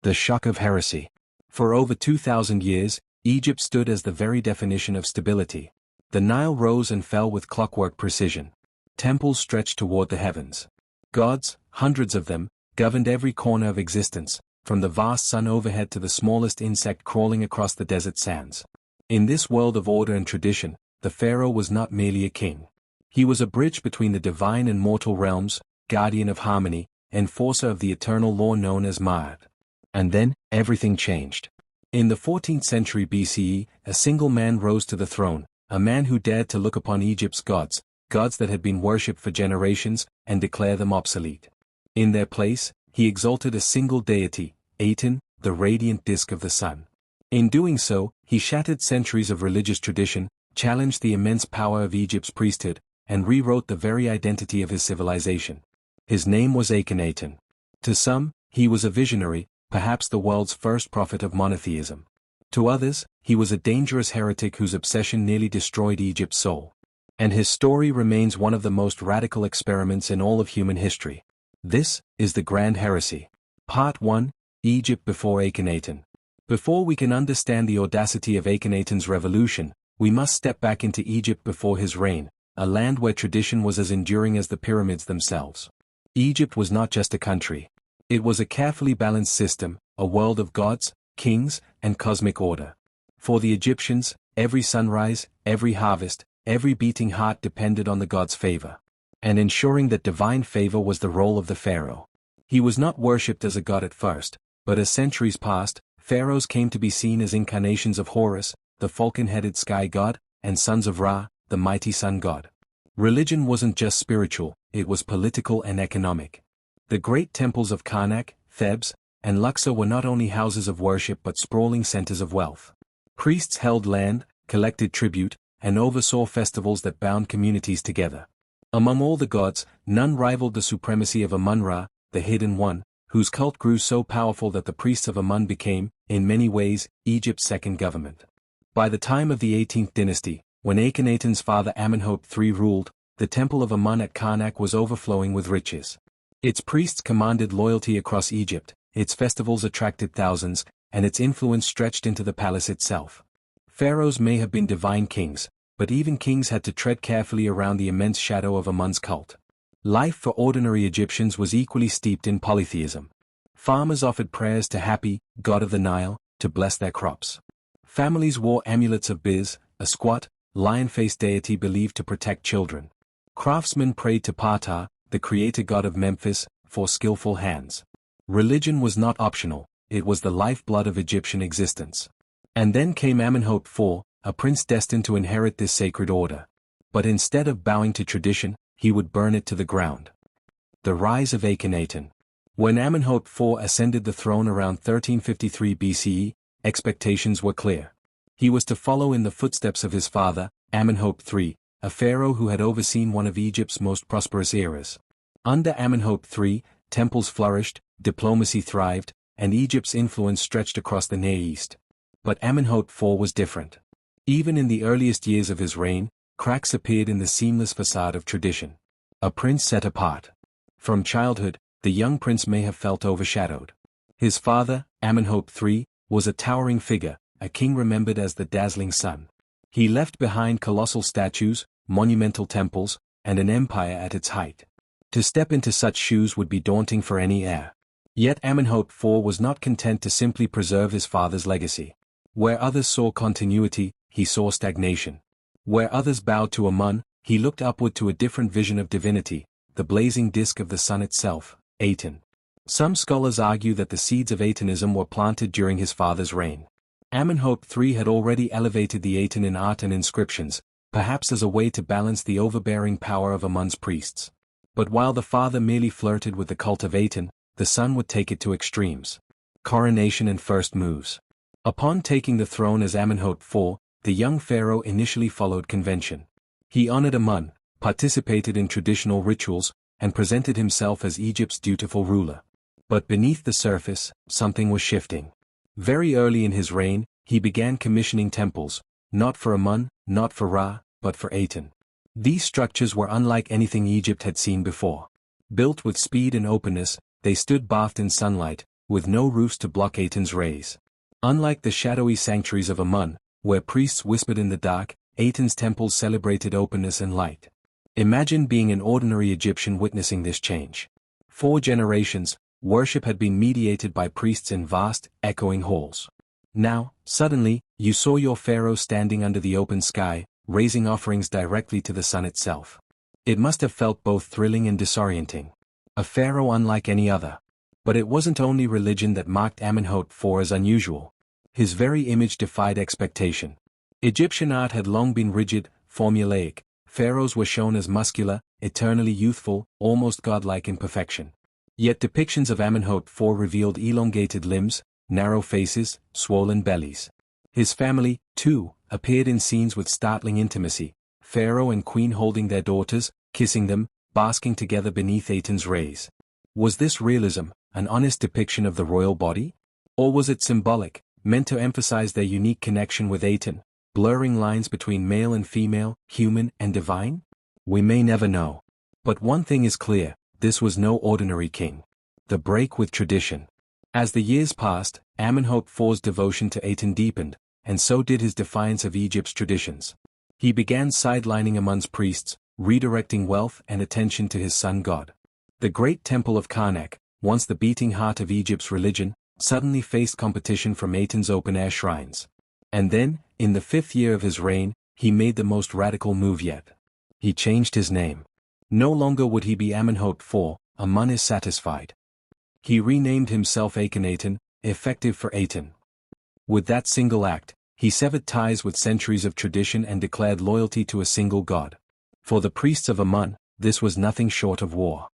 The shock of heresy. For over 2,000 years, Egypt stood as the very definition of stability. The Nile rose and fell with clockwork precision. Temples stretched toward the heavens. Gods, hundreds of them, governed every corner of existence, from the vast sun overhead to the smallest insect crawling across the desert sands. In this world of order and tradition, the pharaoh was not merely a king. He was a bridge between the divine and mortal realms, guardian of harmony, enforcer of the eternal law known as Ma'at. And then, everything changed. In the 14th century BCE, a single man rose to the throne, a man who dared to look upon Egypt's gods that had been worshipped for generations, and declare them obsolete. In their place, he exalted a single deity, Aten, the radiant disk of the sun. In doing so, he shattered centuries of religious tradition, challenged the immense power of Egypt's priesthood, and rewrote the very identity of his civilization. His name was Akhenaten. To some, he was a visionary, perhaps the world's first prophet of monotheism. To others, he was a dangerous heretic whose obsession nearly destroyed Egypt's soul. And his story remains one of the most radical experiments in all of human history. This is the Grand Heresy. Part 1, Egypt before Akhenaten. Before we can understand the audacity of Akhenaten's revolution, we must step back into Egypt before his reign, a land where tradition was as enduring as the pyramids themselves. Egypt was not just a country. It was a carefully balanced system, a world of gods, kings, and cosmic order. For the Egyptians, every sunrise, every harvest, every beating heart depended on the god's favor. And ensuring that divine favor was the role of the pharaoh. He was not worshipped as a god at first, but as centuries passed, pharaohs came to be seen as incarnations of Horus, the falcon-headed sky god, and sons of Ra, the mighty sun god. Religion wasn't just spiritual, it was political and economic. The great temples of Karnak, Thebes, and Luxor were not only houses of worship but sprawling centers of wealth. Priests held land, collected tribute, and oversaw festivals that bound communities together. Among all the gods, none rivaled the supremacy of Amun-Ra, the Hidden One, whose cult grew so powerful that the priests of Amun became, in many ways, Egypt's second government. By the time of the 18th dynasty, when Akhenaten's father Amenhotep III ruled, the temple of Amun at Karnak was overflowing with riches. Its priests commanded loyalty across Egypt, its festivals attracted thousands, and its influence stretched into the palace itself. Pharaohs may have been divine kings, but even kings had to tread carefully around the immense shadow of Amun's cult. Life for ordinary Egyptians was equally steeped in polytheism. Farmers offered prayers to Hapi, god of the Nile, to bless their crops. Families wore amulets of Biz, a squat, lion-faced deity believed to protect children. Craftsmen prayed to Ptah, the creator god of Memphis, for skillful hands. Religion was not optional, it was the lifeblood of Egyptian existence. And then came Amenhotep IV, a prince destined to inherit this sacred order. But instead of bowing to tradition, he would burn it to the ground. The rise of Akhenaten. When Amenhotep IV ascended the throne around 1353 BCE, expectations were clear. He was to follow in the footsteps of his father, Amenhotep III, a pharaoh who had overseen one of Egypt's most prosperous eras. Under Amenhotep III, temples flourished, diplomacy thrived, and Egypt's influence stretched across the Near East. But Amenhotep IV was different. Even in the earliest years of his reign, cracks appeared in the seamless facade of tradition. A prince set apart. From childhood, the young prince may have felt overshadowed. His father, Amenhotep III, was a towering figure, a king remembered as the dazzling sun. He left behind colossal statues, monumental temples, and an empire at its height. To step into such shoes would be daunting for any heir. Yet Amenhotep IV was not content to simply preserve his father's legacy. Where others saw continuity, he saw stagnation. Where others bowed to Amun, he looked upward to a different vision of divinity, the blazing disk of the sun itself, Aten. Some scholars argue that the seeds of Atenism were planted during his father's reign. Amenhotep III had already elevated the Aten in art and inscriptions, perhaps as a way to balance the overbearing power of Amun's priests. But while the father merely flirted with the cult of Aten, the son would take it to extremes. Coronation and first moves. Upon taking the throne as Amenhotep IV, the young pharaoh initially followed convention. He honored Amun, participated in traditional rituals, and presented himself as Egypt's dutiful ruler. But beneath the surface, something was shifting. Very early in his reign, he began commissioning temples, not for Amun, not for Ra, but for Aten. These structures were unlike anything Egypt had seen before. Built with speed and openness, they stood bathed in sunlight, with no roofs to block Aten's rays. Unlike the shadowy sanctuaries of Amun, where priests whispered in the dark, Aten's temples celebrated openness and light. Imagine being an ordinary Egyptian witnessing this change. 4 generations, worship had been mediated by priests in vast, echoing halls. Now, suddenly, you saw your pharaoh standing under the open sky, raising offerings directly to the sun itself. It must have felt both thrilling and disorienting. A pharaoh unlike any other. But it wasn't only religion that marked Amenhotep IV as unusual. His very image defied expectation. Egyptian art had long been rigid, formulaic. Pharaohs were shown as muscular, eternally youthful, almost godlike in perfection. Yet depictions of Amenhotep IV revealed elongated limbs, narrow faces, swollen bellies. His family, too, appeared in scenes with startling intimacy, pharaoh and queen holding their daughters, kissing them, basking together beneath Aten's rays. Was this realism, an honest depiction of the royal body? Or was it symbolic, meant to emphasize their unique connection with Aten, blurring lines between male and female, human and divine? We may never know. But one thing is clear, this was no ordinary king. The break with tradition. As the years passed, Amenhotep IV's devotion to Aten deepened, and so did his defiance of Egypt's traditions. He began sidelining Amun's priests, redirecting wealth and attention to his sun god. The great temple of Karnak, once the beating heart of Egypt's religion, suddenly faced competition from Aten's open-air shrines. And then, in the 5th year of his reign, he made the most radical move yet. He changed his name. No longer would he be Amenhotep IV, Amun is satisfied. He renamed himself Akhenaten, effective for Aten. With that single act, he severed ties with centuries of tradition and declared loyalty to a single god. For the priests of Amun, this was nothing short of war.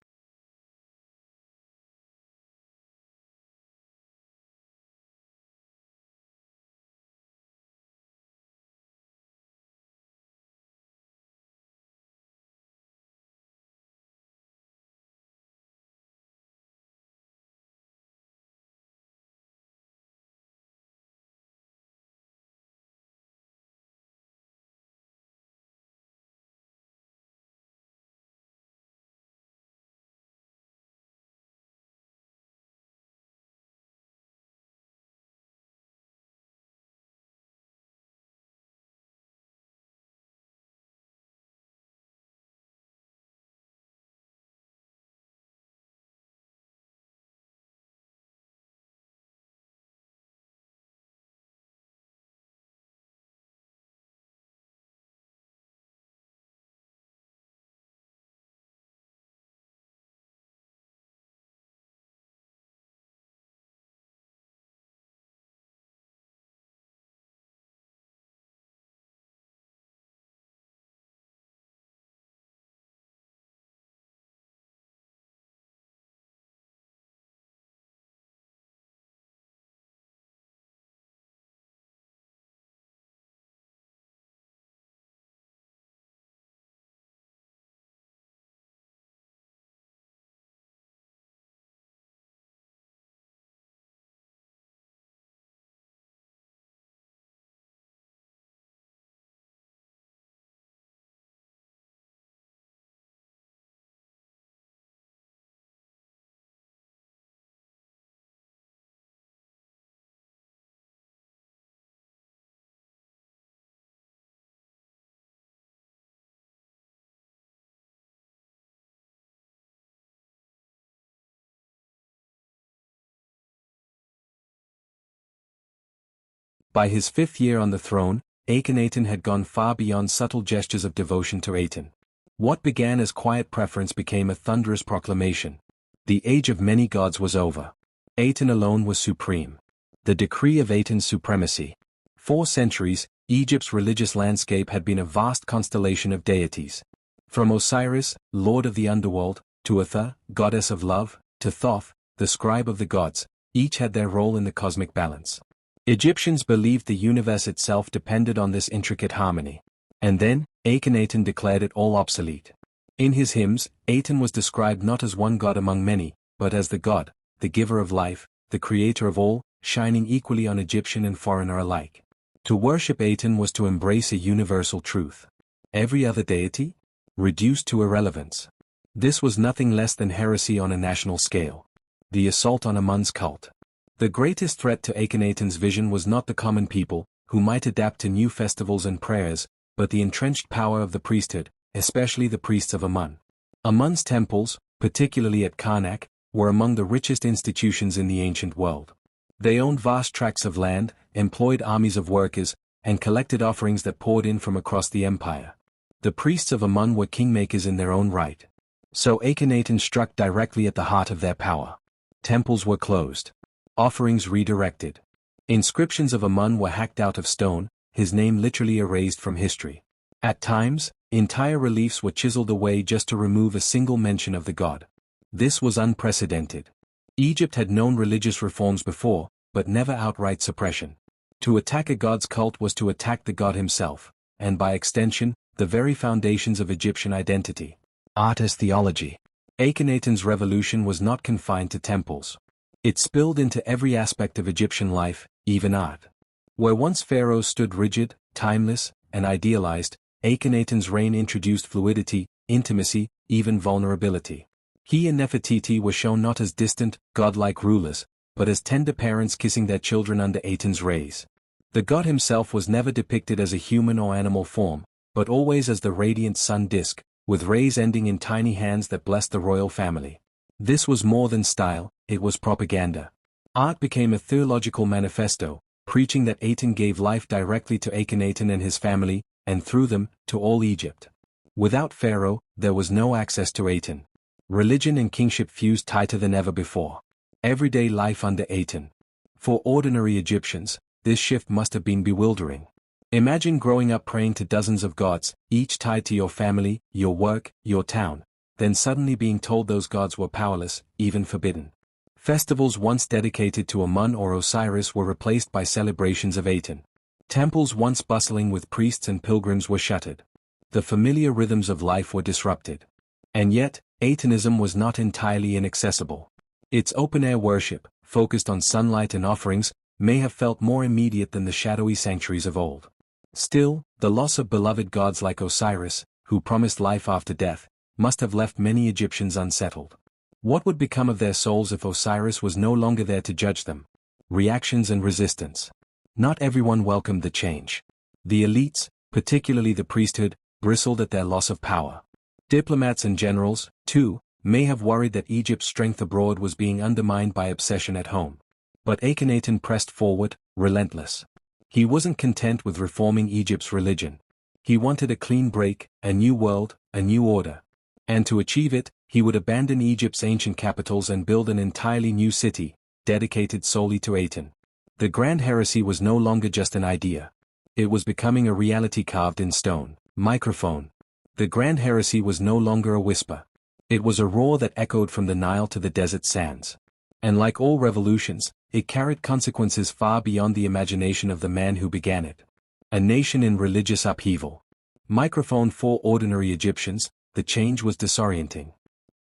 By his 5th year on the throne, Akhenaten had gone far beyond subtle gestures of devotion to Aten. What began as quiet preference became a thunderous proclamation. The age of many gods was over. Aten alone was supreme. The decree of Aten's supremacy. 4 centuries, Egypt's religious landscape had been a vast constellation of deities. From Osiris, lord of the underworld, to Atha, goddess of love, to Thoth, the scribe of the gods, each had their role in the cosmic balance. Egyptians believed the universe itself depended on this intricate harmony. And then, Akhenaten declared it all obsolete. In his hymns, Aten was described not as one god among many, but as the god, the giver of life, the creator of all, shining equally on Egyptian and foreigner alike. To worship Aten was to embrace a universal truth. Every other deity? Reduced to irrelevance. This was nothing less than heresy on a national scale. The assault on Amun's cult. The greatest threat to Akhenaten's vision was not the common people, who might adapt to new festivals and prayers, but the entrenched power of the priesthood, especially the priests of Amun. Amun's temples, particularly at Karnak, were among the richest institutions in the ancient world. They owned vast tracts of land, employed armies of workers, and collected offerings that poured in from across the empire. The priests of Amun were kingmakers in their own right. So Akhenaten struck directly at the heart of their power. Temples were closed. Offerings redirected. Inscriptions of Amun were hacked out of stone, his name literally erased from history. At times, entire reliefs were chiseled away just to remove a single mention of the god. This was unprecedented. Egypt had known religious reforms before, but never outright suppression. To attack a god's cult was to attack the god himself, and by extension, the very foundations of Egyptian identity. Art as theology. Akhenaten's revolution was not confined to temples. It spilled into every aspect of Egyptian life, even art. Where once pharaohs stood rigid, timeless, and idealized, Akhenaten's reign introduced fluidity, intimacy, even vulnerability. He and Nefertiti were shown not as distant, godlike rulers, but as tender parents kissing their children under Aten's rays. The god himself was never depicted as a human or animal form, but always as the radiant sun disk, with rays ending in tiny hands that blessed the royal family. This was more than style, it was propaganda. Art became a theological manifesto, preaching that Aten gave life directly to Akhenaten and his family, and through them, to all Egypt. Without Pharaoh, there was no access to Aten. Religion and kingship fused tighter than ever before. Everyday life under Aten. For ordinary Egyptians, this shift must have been bewildering. Imagine growing up praying to dozens of gods, each tied to your family, your work, your town, then suddenly being told those gods were powerless, even forbidden. Festivals once dedicated to Amun or Osiris were replaced by celebrations of Aten. Temples once bustling with priests and pilgrims were shuttered. The familiar rhythms of life were disrupted. And yet, Atenism was not entirely inaccessible. Its open-air worship, focused on sunlight and offerings, may have felt more immediate than the shadowy sanctuaries of old. Still, the loss of beloved gods like Osiris, who promised life after death, must have left many Egyptians unsettled. What would become of their souls if Osiris was no longer there to judge them? Reactions and resistance. Not everyone welcomed the change. The elites, particularly the priesthood, bristled at their loss of power. Diplomats and generals, too, may have worried that Egypt's strength abroad was being undermined by obsession at home. But Akhenaten pressed forward, relentless. He wasn't content with reforming Egypt's religion. He wanted a clean break, a new world, a new order. And to achieve it, he would abandon Egypt's ancient capitals and build an entirely new city, dedicated solely to Aten. The Grand Heresy was no longer just an idea. It was becoming a reality carved in stone. Microphone. The Grand Heresy was no longer a whisper. It was a roar that echoed from the Nile to the desert sands. And like all revolutions, it carried consequences far beyond the imagination of the man who began it. A nation in religious upheaval. Microphone for ordinary Egyptians, the change was disorienting.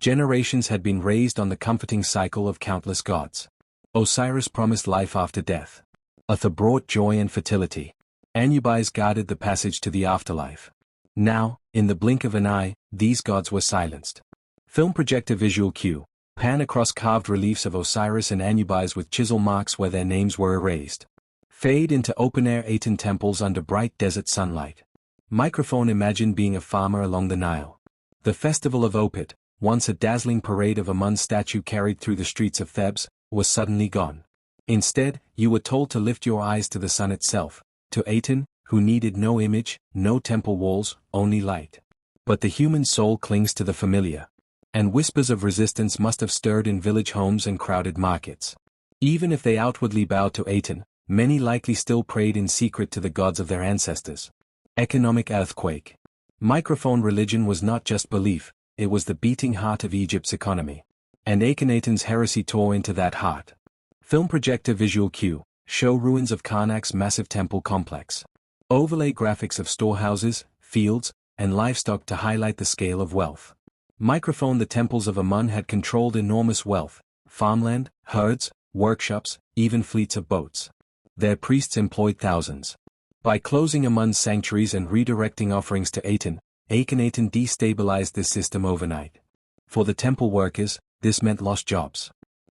Generations had been raised on the comforting cycle of countless gods. Osiris promised life after death. Aten brought joy and fertility. Anubis guarded the passage to the afterlife. Now, in the blink of an eye, these gods were silenced. Film projector visual cue. Pan across carved reliefs of Osiris and Anubis with chisel marks where their names were erased. Fade into open-air Aten temples under bright desert sunlight. Microphone imagine being a farmer along the Nile. The festival of Opet, once a dazzling parade of Amun's statue carried through the streets of Thebes, was suddenly gone. Instead, you were told to lift your eyes to the sun itself, to Aten, who needed no image, no temple walls, only light. But the human soul clings to the familiar. And whispers of resistance must have stirred in village homes and crowded markets. Even if they outwardly bowed to Aten, many likely still prayed in secret to the gods of their ancestors. Economic earthquake. Microphone religion was not just belief, it was the beating heart of Egypt's economy. And Akhenaten's heresy tore into that heart. Film projector visual cue, show ruins of Karnak's massive temple complex. Overlay graphics of storehouses, fields, and livestock to highlight the scale of wealth. Microphone the temples of Amun had controlled enormous wealth, farmland, herds, workshops, even fleets of boats. Their priests employed thousands. By closing Amun's sanctuaries and redirecting offerings to Aten, Akhenaten destabilized this system overnight. For the temple workers, this meant lost jobs.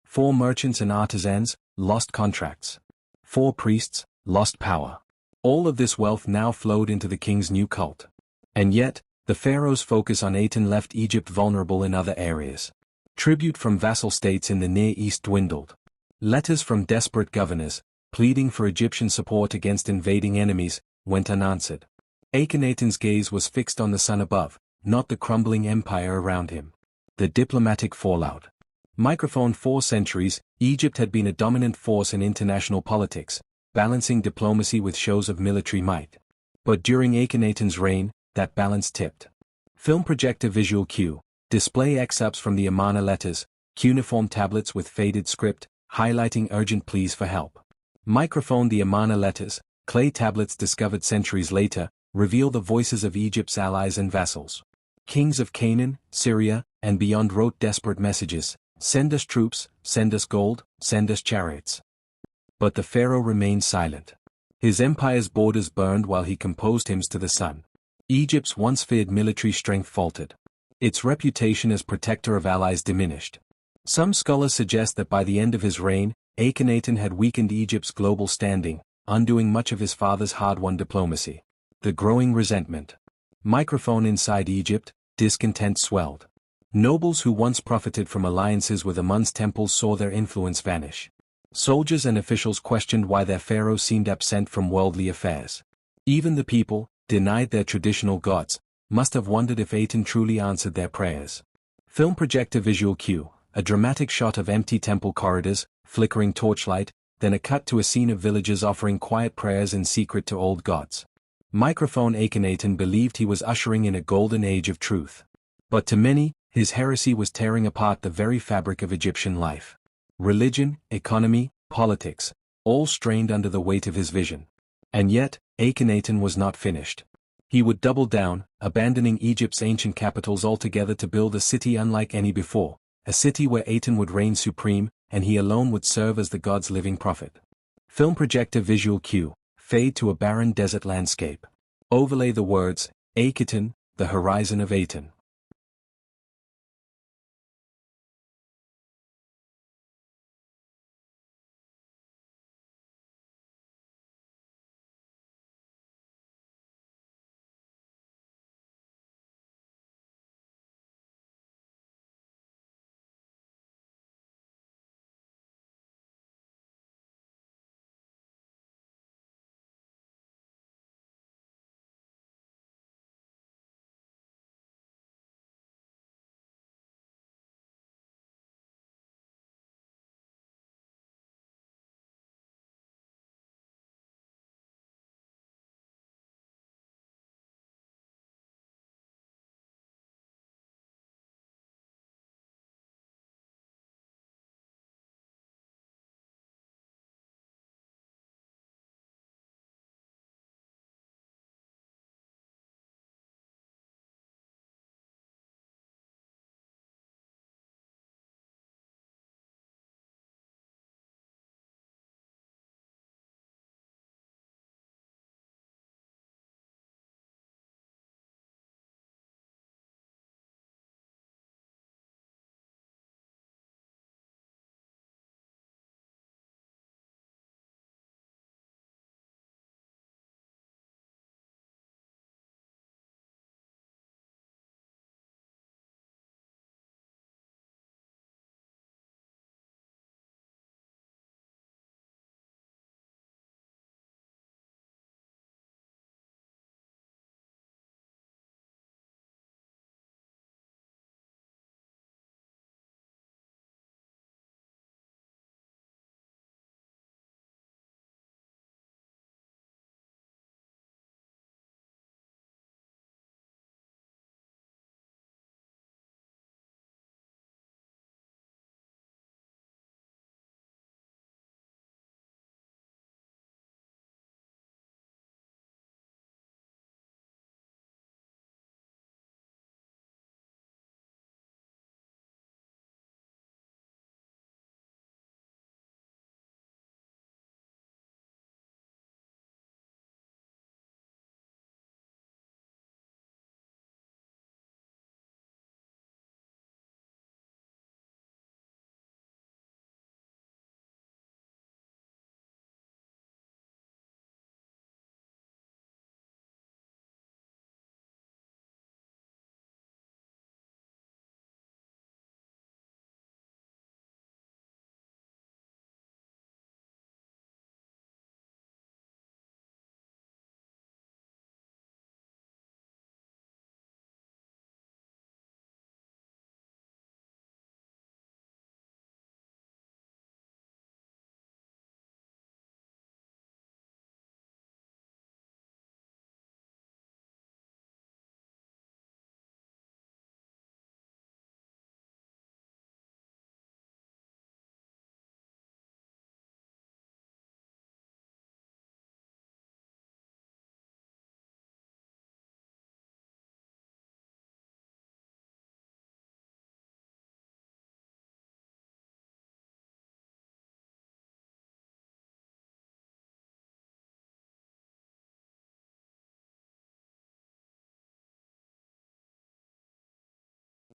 4 merchants and artisans, lost contracts. 4 priests, lost power. All of this wealth now flowed into the king's new cult. And yet, the pharaoh's focus on Aten left Egypt vulnerable in other areas. Tribute from vassal states in the Near East dwindled. Letters from desperate governors, pleading for Egyptian support against invading enemies, went unanswered. Akhenaten's gaze was fixed on the sun above, not the crumbling empire around him. The diplomatic fallout. Microphone. For centuries, Egypt had been a dominant force in international politics, balancing diplomacy with shows of military might. But during Akhenaten's reign, that balance tipped. Film projector visual cue. Display excerpts from the Amarna letters, cuneiform tablets with faded script, highlighting urgent pleas for help. Microphone. The Amarna letters, clay tablets discovered centuries later, reveal the voices of Egypt's allies and vassals. Kings of Canaan, Syria, and beyond wrote desperate messages, "Send us troops, send us gold, send us chariots." But the pharaoh remained silent. His empire's borders burned while he composed hymns to the sun. Egypt's once feared military strength faltered. Its reputation as protector of allies diminished. Some scholars suggest that by the end of his reign, Akhenaten had weakened Egypt's global standing, undoing much of his father's hard-won diplomacy. The growing resentment. Microphone. Inside Egypt, discontent swelled. Nobles who once profited from alliances with Amun's temples saw their influence vanish. Soldiers and officials questioned why their pharaoh seemed absent from worldly affairs. Even the people, denied their traditional gods, must have wondered if Aten truly answered their prayers. Film projector visual cue. A dramatic shot of empty temple corridors, flickering torchlight, then a cut to a scene of villagers offering quiet prayers in secret to old gods. Microphone. Akhenaten believed he was ushering in a golden age of truth. But to many, his heresy was tearing apart the very fabric of Egyptian life. Religion, economy, politics, all strained under the weight of his vision. And yet, Akhenaten was not finished. He would double down, abandoning Egypt's ancient capitals altogether to build a city unlike any before, a city where Aten would reign supreme, and he alone would serve as the god's living prophet. Film projector visual cue. Fade to a barren desert landscape. Overlay the words, Akhenaten, the horizon of Aten.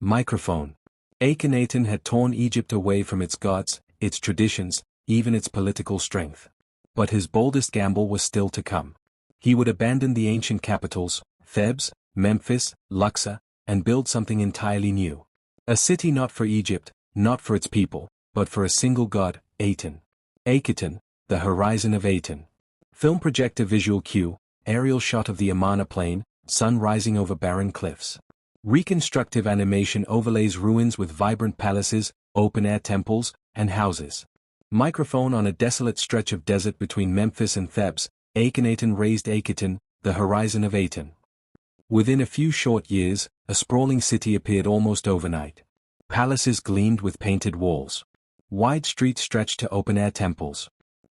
Microphone. Akhenaten had torn Egypt away from its gods, its traditions, even its political strength. But his boldest gamble was still to come. He would abandon the ancient capitals, Thebes, Memphis, Luxor, and build something entirely new. A city not for Egypt, not for its people, but for a single god, Aten. Akhenaten, the horizon of Aten. Film projector visual cue, aerial shot of the Amarna plain, sun rising over barren cliffs. Reconstructive animation overlays ruins with vibrant palaces, open-air temples, and houses. Microphone on a desolate stretch of desert between Memphis and Thebes, Akhenaten raised Akhenaten, the horizon of Aten. Within a few short years, a sprawling city appeared almost overnight. Palaces gleamed with painted walls. Wide streets stretched to open-air temples.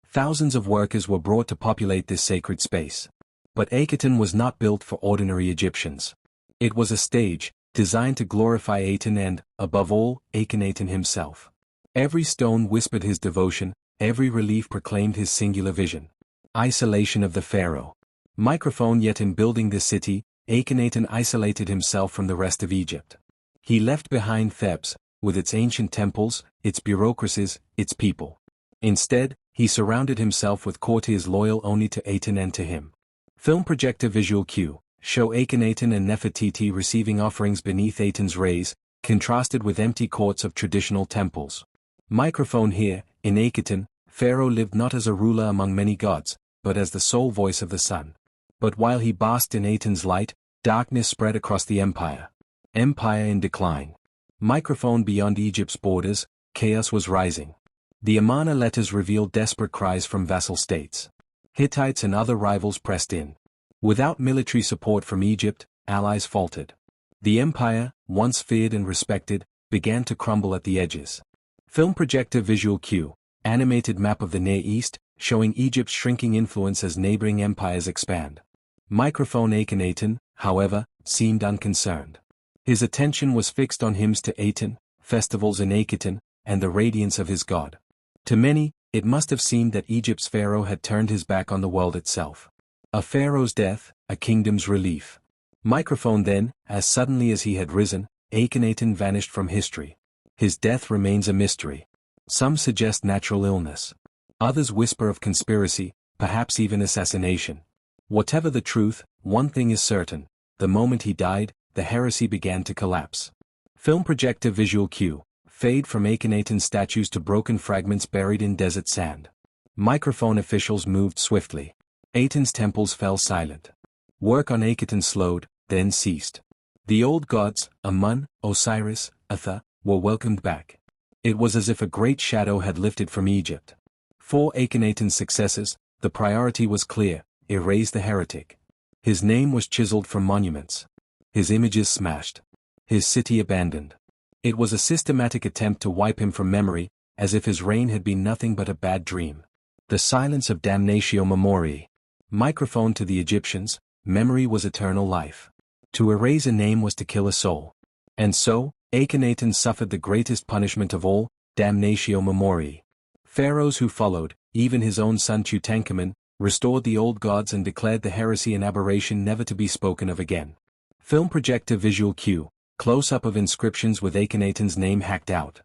Thousands of workers were brought to populate this sacred space. But Akhenaten was not built for ordinary Egyptians. It was a stage, designed to glorify Aten and, above all, Akhenaten himself. Every stone whispered his devotion, every relief proclaimed his singular vision. Isolation of the pharaoh. Microphone. Yet in building this city, Akhenaten isolated himself from the rest of Egypt. He left behind Thebes, with its ancient temples, its bureaucracies, its people. Instead, he surrounded himself with courtiers loyal only to Aten and to him. Film projector visual cue, show Akhenaten and Nefertiti receiving offerings beneath Aten's rays, contrasted with empty courts of traditional temples. Microphone. Here, in Akhenaten, Pharaoh lived not as a ruler among many gods, but as the sole voice of the sun. But while he basked in Aten's light, darkness spread across the empire. Empire in decline. Microphone. Beyond Egypt's borders, chaos was rising. The Amarna letters revealed desperate cries from vassal states. Hittites and other rivals pressed in. Without military support from Egypt, allies faltered. The empire, once feared and respected, began to crumble at the edges. Film projector visual cue, animated map of the Near East, showing Egypt's shrinking influence as neighboring empires expand. Microphone. Akhenaten, however, seemed unconcerned. His attention was fixed on hymns to Aten, festivals in Akhenaten, and the radiance of his god. To many, it must have seemed that Egypt's pharaoh had turned his back on the world itself. A pharaoh's death, a kingdom's relief. Microphone. Then, as suddenly as he had risen, Akhenaten vanished from history. His death remains a mystery. Some suggest natural illness. Others whisper of conspiracy, perhaps even assassination. Whatever the truth, one thing is certain: the moment he died, the heresy began to collapse. Film projector visual cue, fade from Akhenaten's statues to broken fragments buried in desert sand. Microphone. Officials moved swiftly. Aten's temples fell silent. Work on Akhenaten slowed, then ceased. The old gods, Amun, Osiris, Atha, were welcomed back. It was as if a great shadow had lifted from Egypt. For Akhenaten's successors, the priority was clear: erase the heretic. His name was chiseled from monuments. His images smashed. His city abandoned. It was a systematic attempt to wipe him from memory, as if his reign had been nothing but a bad dream. The silence of damnatio memoriae. Microphone. To the Egyptians, memory was eternal life. To erase a name was to kill a soul. And so, Akhenaten suffered the greatest punishment of all, damnatio memoriae. Pharaohs who followed, even his own son Tutankhamun, restored the old gods and declared the heresy an aberration never to be spoken of again. Film projector visual cue, close-up of inscriptions with Akhenaten's name hacked out.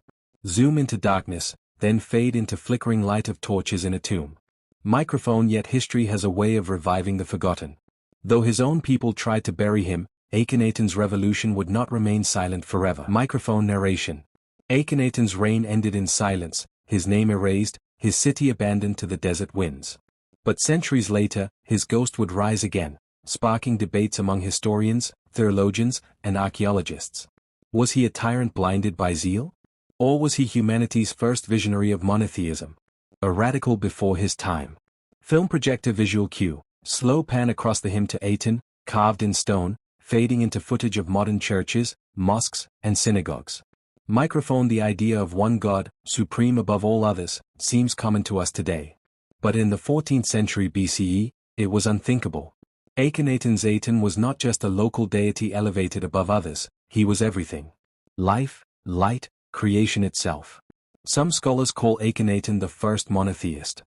Zoom into darkness, then fade into flickering light of torches in a tomb. Microphone. Yet history has a way of reviving the forgotten. Though his own people tried to bury him, Akhenaten's revolution would not remain silent forever. Microphone. Narration. Akhenaten's reign ended in silence, his name erased, his city abandoned to the desert winds. But centuries later, his ghost would rise again, sparking debates among historians, theologians, and archaeologists. Was he a tyrant blinded by zeal? Or was he humanity's first visionary of monotheism? A radical before his time. Film projector visual cue, slow pan across the hymn to Aten, carved in stone, fading into footage of modern churches, mosques, and synagogues. Microphone. The idea of one God, supreme above all others, seems common to us today. But in the 14th century BCE, it was unthinkable. Akhenaten's Aten was not just a local deity elevated above others, he was everything. Life, light, creation itself. Some scholars call Akhenaten the first monotheist.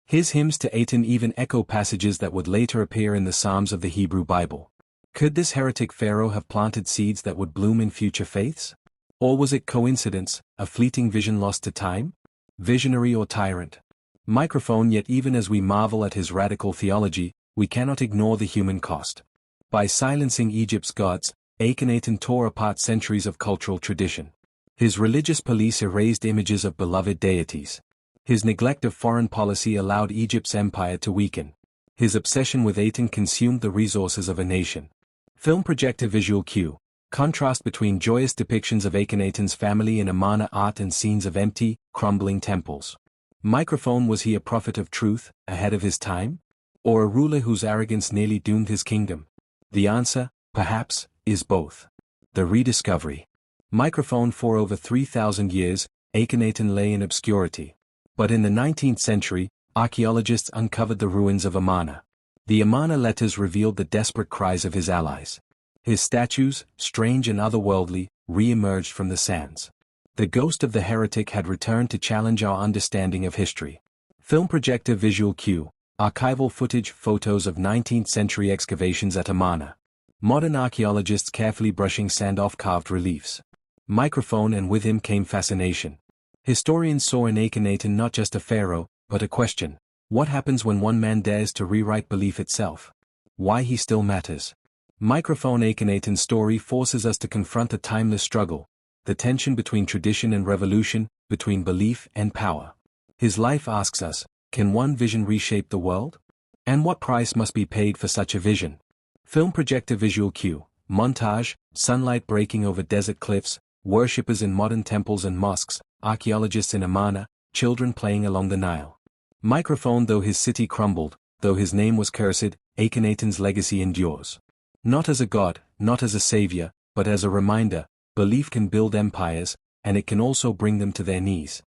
His hymns to Aten even echo passages that would later appear in the Psalms of the Hebrew Bible. Could this heretic pharaoh have planted seeds that would bloom in future faiths? Or was it coincidence, a fleeting vision lost to time? Visionary or tyrant? Microphone. Yet even as we marvel at his radical theology, we cannot ignore the human cost. By silencing Egypt's gods, Akhenaten tore apart centuries of cultural tradition. His religious police erased images of beloved deities. His neglect of foreign policy allowed Egypt's empire to weaken. His obsession with Aten consumed the resources of a nation. Film projector visual cue. Contrast between joyous depictions of Akhenaten's family in Amarna art and scenes of empty, crumbling temples. Microphone. Was he a prophet of truth, ahead of his time? Or a ruler whose arrogance nearly doomed his kingdom? The answer, perhaps, is both. The rediscovery. Microphone. For over 3,000 years, Akhenaten lay in obscurity. But in the 19th century, archaeologists uncovered the ruins of Amarna. The Amarna letters revealed the desperate cries of his allies. His statues, strange and otherworldly, re-emerged from the sands. The ghost of the heretic had returned to challenge our understanding of history. Film projector visual cue. Archival footage. Photos of 19th century excavations at Amarna. Modern archaeologists carefully brushing sand off carved reliefs. Microphone. And with him came fascination. Historians saw in Akhenaten not just a pharaoh, but a question. What happens when one man dares to rewrite belief itself? Why he still matters. Microphone. Akhenaten's story forces us to confront a timeless struggle, the tension between tradition and revolution, between belief and power. His life asks us, can one vision reshape the world? And what price must be paid for such a vision? Film projector visual cue. Montage, sunlight breaking over desert cliffs, worshippers in modern temples and mosques, archaeologists in Amarna, children playing along the Nile. Microphone. Though his city crumbled, though his name was cursed, Akhenaten's legacy endures. Not as a god, not as a savior, but as a reminder, belief can build empires, and it can also bring them to their knees.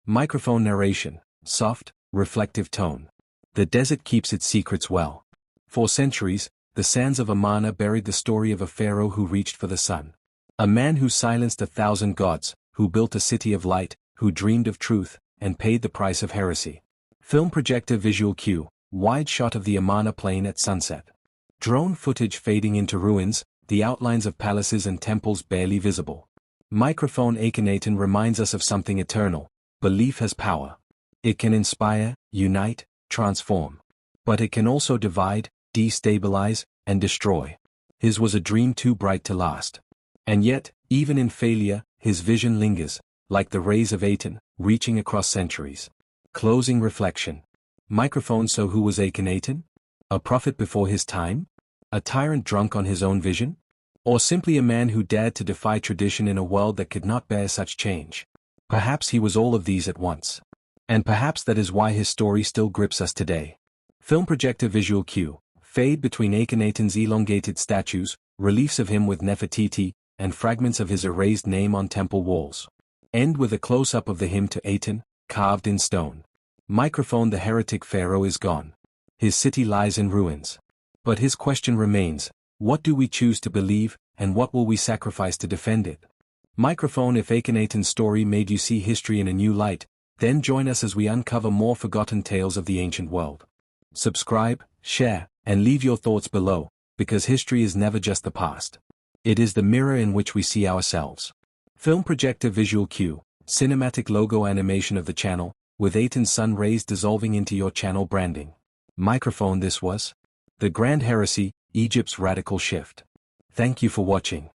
Microphone narration, soft, reflective tone. The desert keeps its secrets well. For centuries, the sands of Amarna buried the story of a pharaoh who reached for the sun. A man who silenced 1,000 gods, who built a city of light, who dreamed of truth, and paid the price of heresy. Film projector visual cue, wide shot of the Amarna plain at sunset. Drone footage fading into ruins, the outlines of palaces and temples barely visible. Microphone. Akhenaten reminds us of something eternal. Belief has power. It can inspire, unite, transform. But it can also divide, destabilize, and destroy. His was a dream too bright to last. And yet, even in failure, his vision lingers, like the rays of Aten, reaching across centuries. Closing reflection. Microphone. So who was Akhenaten? A prophet before his time? A tyrant drunk on his own vision? Or simply a man who dared to defy tradition in a world that could not bear such change? Perhaps he was all of these at once. And perhaps that is why his story still grips us today. Film projector visual cue. Fade between Akhenaten's elongated statues, reliefs of him with Nefertiti, and fragments of his erased name on temple walls. End with a close-up of the hymn to Aten, carved in stone. Microphone. The heretic Pharaoh is gone. His city lies in ruins. But his question remains, what do we choose to believe, and what will we sacrifice to defend it? Microphone. If Akhenaten's story made you see history in a new light, then join us as we uncover more forgotten tales of the ancient world. Subscribe, share, and leave your thoughts below, because history is never just the past. It is the mirror in which we see ourselves. Film projector visual cue. Cinematic logo animation of the channel, with Aten's sun rays dissolving into your channel branding. Microphone. This was The Grand Heresy, Egypt's Radical Shift. Thank you for watching.